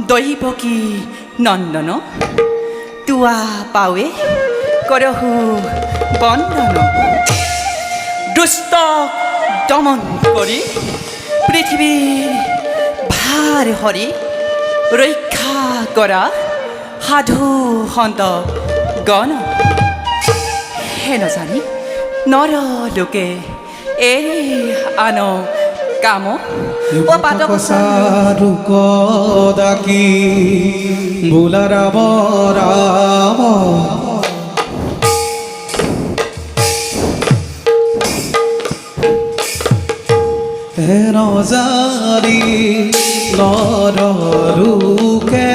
দৈবকী নন্দন তুয়া পাৱে কৰহু বন্দন দুষ্ট দমন কৰি পৃথিৱীৰ ভাৰ হৰি ৰক্ষা কৰা সাধু সন্ত গণ হে নজানি নৰ লোকে এৰি আন কাম ও পাতক সাধু কদাকি বোলা ৰাম ৰাম হে নজানি নৰ লোকে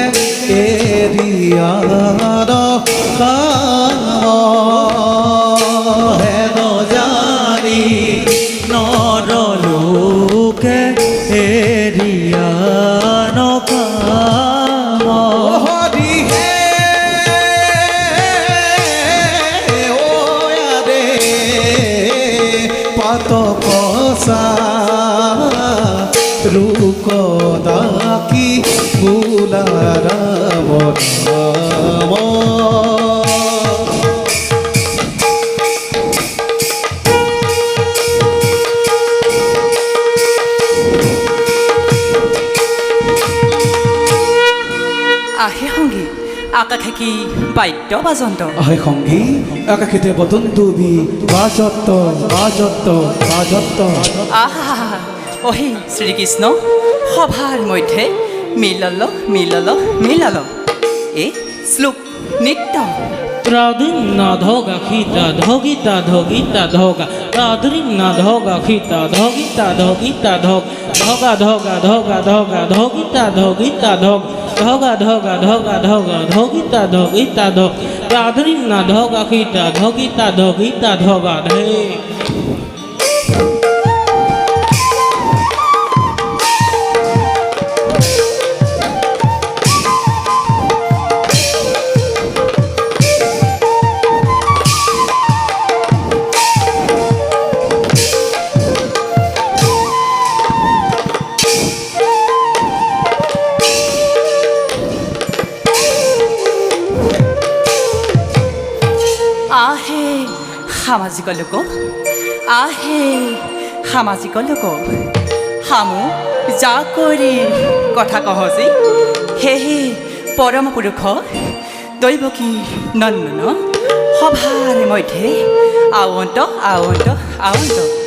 এৰিয়ান কাম হে নজানি নৰ লোকে এৰিয়ান কাম হৰি হে ওয়াৰে পাতক রুক দাকি বোলা রাম রাম আহে সংগী আকাশে কি বাদ্য বাজন্ত আহে সংগী আকাশেতে বদন্তবি বাজত্ত বাজত্ত বাজত্ত আহা অহি শ্রীকৃষ্ণ সভার মধ্যে মিলল মিলল মিলল এ শ্লোক নৃত্য রাধুরিং না ধোগা খিতা ধগিতা ধগিতা ধোগা রাধুরিং না ধোগা খিতা ধগিতা ধগিতা ধোগ ধোগা ধোগা ধোগা ধোগা ধগিতা ধগিতা ধোগ ধোগা ধোগা ধোগা ধোগা ধগিতা ধগিতা ধোগ রাধুরিং না ধোগা খিতা ধগিতা ধগিতা ধোগা ধে আহে সামাজিক লোক আহে সামাজিক লোক হামু যা কৰি কথা কহজি সেহে পৰম পুৰুষ দৈবকী নন্দন সভাৰ মধ্যে আৱন্ত আৱন্ত আৱন্ত